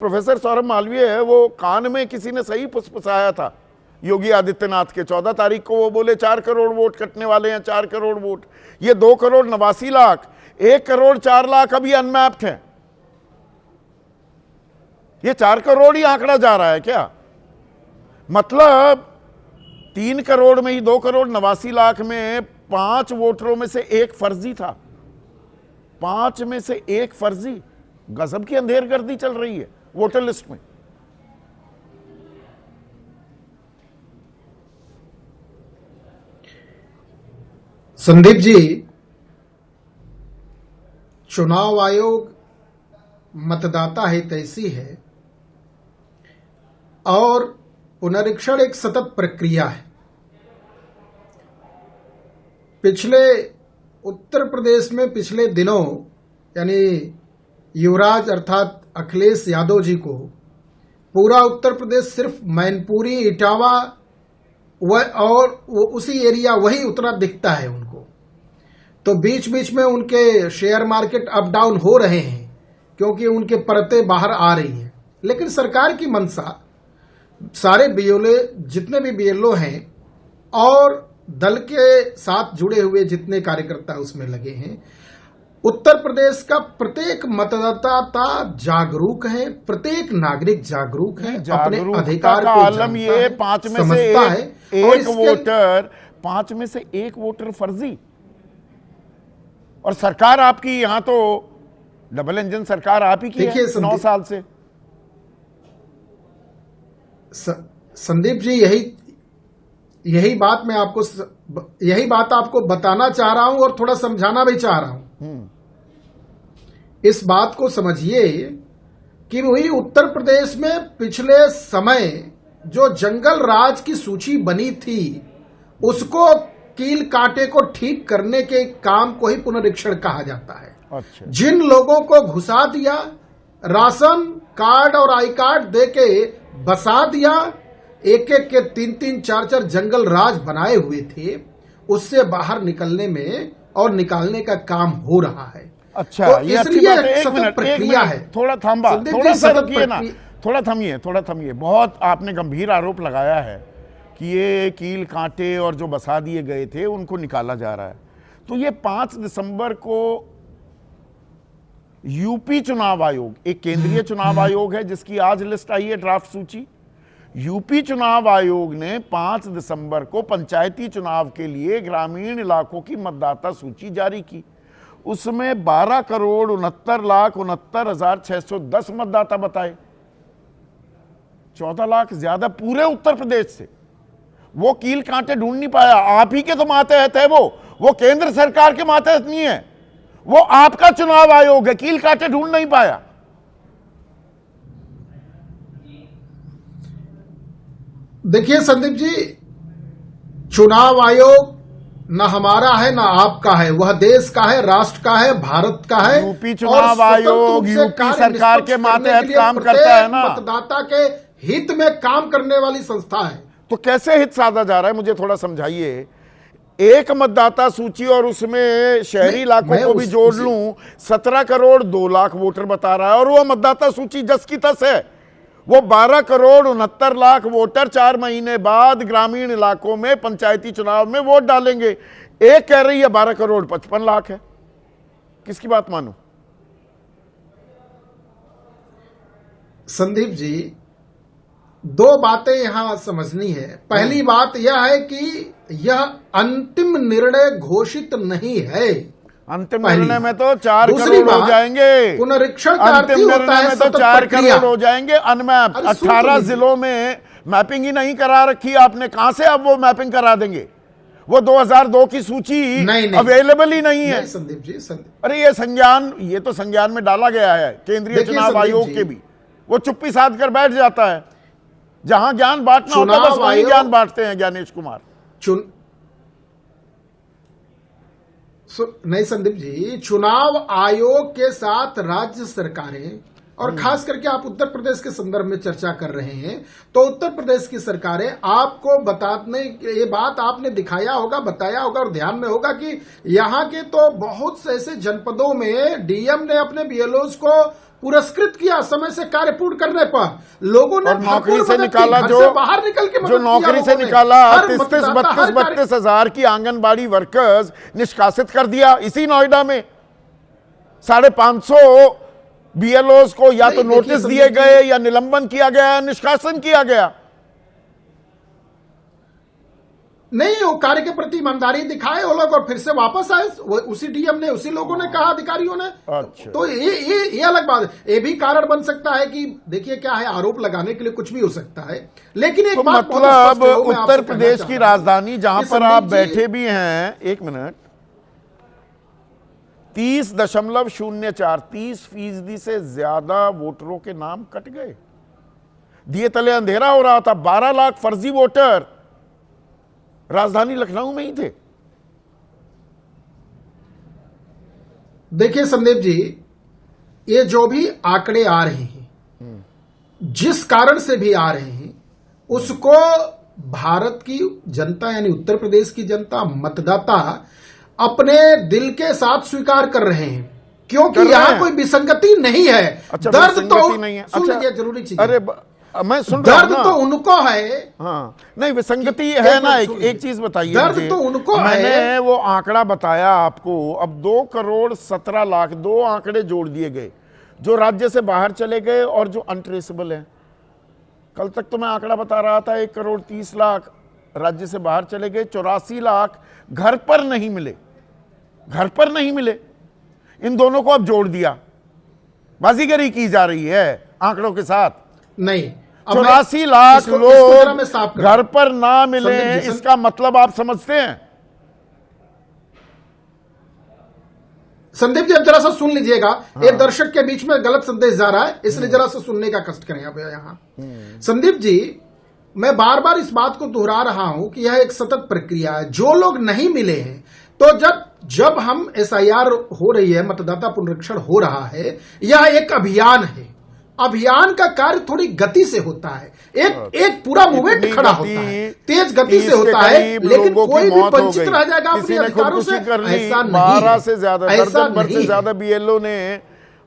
Professor Saurabh Malviya है, वो कान में किसी ने सही फुसफुसाया था योगी आदित्यनाथ के। 14 तारीख को वो बोले 4 करोड़ वोट कटने वाले हैं, 4 करोड़ वोट। ये 2 करोड़ 89 लाख, 1 करोड़ 4 लाख अभी अनमैप्ड हैं। ये 4 करोड़ ही आंकड़ा जा रहा है क्या? मतलब 3 करोड़ में ही 2 करोड़ 89 लाख में 5 वोटरों में से 1 फर्जी था। 5 में से 1 फर्जी। गजब की अंधेरगर्दी चल रही है वोटर लिस्ट में। संदीप जी, चुनाव आयोग मतदाता हितैषी है और पुनरीक्षण एक सतत प्रक्रिया है। पिछले उत्तर प्रदेश में पिछले दिनों यानी युवराज अर्थात अखिलेश यादव जी को पूरा उत्तर प्रदेश सिर्फ मैनपुरी, इटावा और उसी एरिया वही उतना दिखता है उनको। तो बीच बीच में उनके शेयर मार्केट अप डाउन हो रहे हैं क्योंकि उनके परतें बाहर आ रही हैं। लेकिन सरकार की मंशा, सारे बीएलओ जितने भी बीएलओ हैं और दल के साथ जुड़े हुए जितने कार्यकर्ता उसमें लगे हैं, उत्तर प्रदेश का प्रत्येक मतदाता जागरूक है, प्रत्येक नागरिक जागरूक है, अपने अधिकार को आलम ये 5 में से एक वोटर, 5 में से 1 वोटर फर्जी। और सरकार आपकी यहां तो डबल इंजन सरकार आप ही की है 9 साल से। संदीप जी, यही बात आपको बताना चाह रहा हूं और थोड़ा समझाना भी चाह रहा हूं। इस बात को समझिए कि वही उत्तर प्रदेश में पिछले समय जो जंगल राज की सूची बनी थी, उसको कील कांटे को ठीक करने के काम को ही पुनरीक्षण कहा जाता है। अच्छा। जिन लोगों को घुसा दिया, राशन कार्ड और आई कार्ड देके बसा दिया, एक एक के 3-3, 4-4 जंगल राज बनाए हुए थे, उससे बाहर निकलने में और निकालने का काम हो रहा है। अच्छा, तो ये अच्छी बात है। 1 मिनट प्रक्रिया है। थोड़ा थमिए। बहुत आपने गंभीर आरोप लगाया है कि ये कील कांटे और जो बसा दिए गए थे उनको निकाला जा रहा है। तो ये 5 दिसंबर को यूपी चुनाव आयोग, एक केंद्रीय चुनाव आयोग है जिसकी आज लिस्ट आई है, ड्राफ्ट सूची। यूपी चुनाव आयोग ने 5 दिसंबर को पंचायती चुनाव के लिए ग्रामीण इलाकों की मतदाता सूची जारी की। उसमें 12 करोड़ 69,69,610 मतदाता बताए, 14 लाख ज्यादा पूरे उत्तर प्रदेश से। वो कील कांटे ढूंढ नहीं पाया। आप ही के तो मातहत है वो केंद्र सरकार के मातहत नहीं है, वो आपका चुनाव आयोग है, कील कांटे ढूंढ नहीं पाया। देखिए संदीप जी, चुनाव आयोग न हमारा है न आपका है, वह देश का है, राष्ट्र का है, भारत का है। यूपी चुनाव आयोग यूपी सरकार के मातहत काम करता है ना, मतदाता के हित में काम करने वाली संस्था है। तो कैसे हित साधा जा रहा है, मुझे थोड़ा समझाइए। एक मतदाता सूची और उसमें शहरी इलाकों को भी जोड़ लूं, 17 करोड़ 2 लाख वोटर बता रहा है, और वो मतदाता सूची जस की तस है। वो 12 करोड़ 69 लाख वोटर 4 महीने बाद ग्रामीण इलाकों में पंचायती चुनाव में वोट डालेंगे। एक कह रही है 12 करोड़ 55 लाख है। किसकी बात मानूं? संदीप जी, 2 बातें यहां समझनी है। पहली बात यह है कि यह अंतिम निर्णय घोषित नहीं है। अंतिम निर्णय में तो 4 करोड़ हो जाएंगे। पुनरीक्षण का अंतिम निर्णय में तो 4 करोड़ हो जाएंगे अनमैप। 18 जिलों में मैपिंग ही नहीं करा रखी आपने, कहां से अब वो मैपिंग करा देंगे? वो 2002 की सूची अवेलेबल ही नहीं है। संदीप जी, अरे ये तो संज्ञान में डाला गया है केंद्रीय चुनाव आयोग के भी। वो चुप्पी साध कर बैठ जाता है। जहां ज्ञान बांटना होता है बस वहीं ज्ञान बांटते हैं ज्ञानेश कुमार। नहीं संदीप जी, चुनाव आयोग के साथ राज्य सरकारें, और खास करके आप उत्तर प्रदेश के संदर्भ में चर्चा कर रहे हैं, तो उत्तर प्रदेश की सरकारें आपको बताने, ये बात आपने दिखाया होगा, बताया होगा और ध्यान में होगा कि यहाँ के तो बहुत से ऐसे जनपदों में डीएम ने अपने बीएलओज को पुरस्कृत किया समय से कार्य पूर्ण करने पर। लोगों ने और नौकरी भरपूर से मदद की, निकाला, घर जो से बाहर निकल के मदद जो किया नौकरी से लोगों ने। निकाला हर 32 हजार की आंगनबाड़ी वर्कर्स निष्कासित कर दिया इसी नोएडा में। 550 बीएलओस को या तो नहीं, नोटिस देखिए दिए संदीप गए या निलंबन किया गया, निष्कासन किया गया। नहीं, वो कार्य के प्रति ईमानदारी दिखाए वो लोग और फिर से वापस आए। उसी डीएम ने, उसी लोगों ने कहा, अधिकारियों ने। अच्छा। तो ये अलग बात है। ये भी कारण बन सकता है कि देखिए क्या है, आरोप लगाने के लिए कुछ भी हो सकता है, लेकिन एक तो बात बहुत मतलब स्पष्ट है, वो मैं आपसे उत्तर कहना प्रदेश चाहता की हूं राजधानी जहां कि पर आप संदीप जी, बैठे भी हैं, 1 मिनट, 30.04 30% से ज्यादा वोटरों के नाम कट गए। दिए तले अंधेरा हो रहा था। 12 लाख फर्जी वोटर राजधानी लखनऊ में ही थे। देखिए संदीप जी, ये जो भी आंकड़े आ रहे हैं, जिस कारण से भी आ रहे हैं, उसको भारत की जनता यानी उत्तर प्रदेश की जनता, मतदाता अपने दिल के साथ स्वीकार कर रहे हैं, क्योंकि यहां कोई विसंगति नहीं है। अच्छा, दर्द विसंगति तो नहीं है। सुन अच्छा, लीजिए, जरूरी चीज। अरे मैं सुन रहा हूं दर्द ना। तो उनको है। हाँ, नहीं विसंगति है ना। एक चीज बताइए दर्द मुझे। तो उनको मैंने है। वो आंकड़ा बताया आपको। अब 2,17,00,000 दो आंकड़े जोड़ दिए गए, जो राज्य से बाहर चले गए और जो अनट्रेसेबल है। कल तक तो मैं आंकड़ा बता रहा था 1,30,00,000 राज्य से बाहर चले गए, 84 लाख घर पर नहीं मिले, घर पर नहीं मिले। इन दोनों को अब जोड़ दिया, बाजीगरी की जा रही है आंकड़ों के साथ। नहीं, 84 लाख लोग घर पर ना मिले, इसका मतलब आप समझते हैं? संदीप जी, अब जरा सा सुन लीजिएगा। हाँ। एक दर्शक के बीच में गलत संदेश जा रहा है, इसलिए जरा सा सुनने का कष्ट करें अब यहाँ। संदीप जी, मैं बार बार इस बात को दोहरा रहा हूं कि यह एक सतत प्रक्रिया है। जो लोग नहीं मिले हैं, तो जब हम एसआईआर हो रही है, मतदाता पुनरीक्षण हो रहा है, यह एक अभियान है। अभियान का कार्य थोड़ी गति से होता है, एक पूरा मूवमेंट खड़ा होता है, तेज गति से होता है, लेकिन कोई भी वंचित रह जाएगा अपने अधिकारों से, ऐसा नहीं। 12 से ज्यादा, दर्जन भर से ज्यादा बीएलओ ने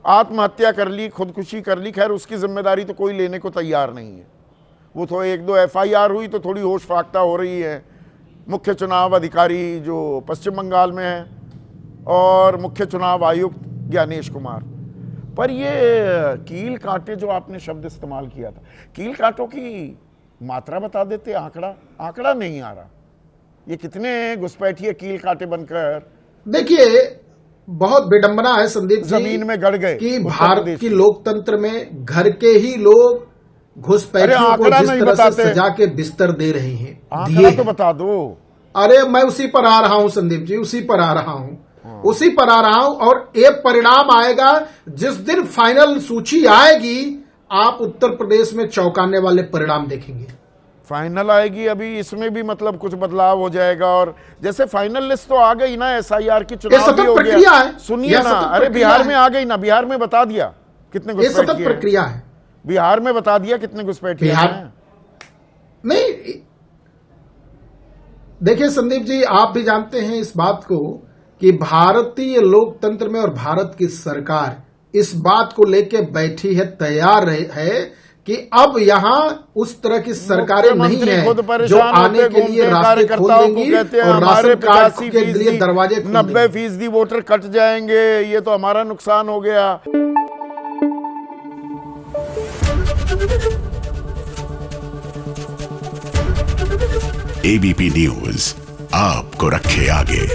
आत्महत्या कर ली, खुदकुशी कर ली। खैर, उसकी जिम्मेदारी तो कोई लेने को तैयार नहीं है। वो तो 1-2 एफआईआर हुई तो थोड़ी होश फाख्ता हो रही है। मुख्य चुनाव अधिकारी जो पश्चिम बंगाल में है और मुख्य चुनाव आयुक्त ज्ञानेश कुमार। पर ये कील कांटे जो आपने शब्द इस्तेमाल किया था, कील कांटों की मात्रा बता देते। आंकड़ा नहीं आ रहा। ये कितने घुसपैठिए कील कांटे बनकर, देखिए, बहुत विडंबना है संदीप जी, जमीन में गड़ गए कि भारत की लोकतंत्र में घर के ही लोग घुसपैठियों को जिस तरह से सजा के बिस्तर दे रहे हैं। आंकड़ा तो बता दो। अरे मैं उसी पर आ रहा हूं संदीप जी, उसी पर आ रहा हूं, उसी पर आ रहा हूं। और एक परिणाम आएगा जिस दिन फाइनल सूची आएगी, आप उत्तर प्रदेश में चौंकाने वाले परिणाम देखेंगे। फाइनल आएगी, अभी इसमें भी मतलब कुछ बदलाव हो जाएगा। और जैसे फाइनल लिस्ट तो आ गई ना, एसआईआर की, चुनाव भी हो गया। सुनिए ना, अरे बिहार में आ गई ना, बिहार में बता दिया कितने घुसपैठिए प्रक्रिया है। बिहार में बता दिया कितने घुसपैठिए हैं। नहीं, देखिए संदीप जी, आप भी जानते हैं इस बात को कि भारतीय लोकतंत्र में और भारत की सरकार इस बात को लेके बैठी है, तैयार है कि अब यहां उस तरह की सरकारें नहीं है जो आने के लिए रास्ते खोल देंगी और राशन कार्ड के लिए दरवाजे खोल देंगी। 90% वोटर कट जाएंगे, ये तो हमारा नुकसान हो गया। एबीपी न्यूज आपको रखे आगे।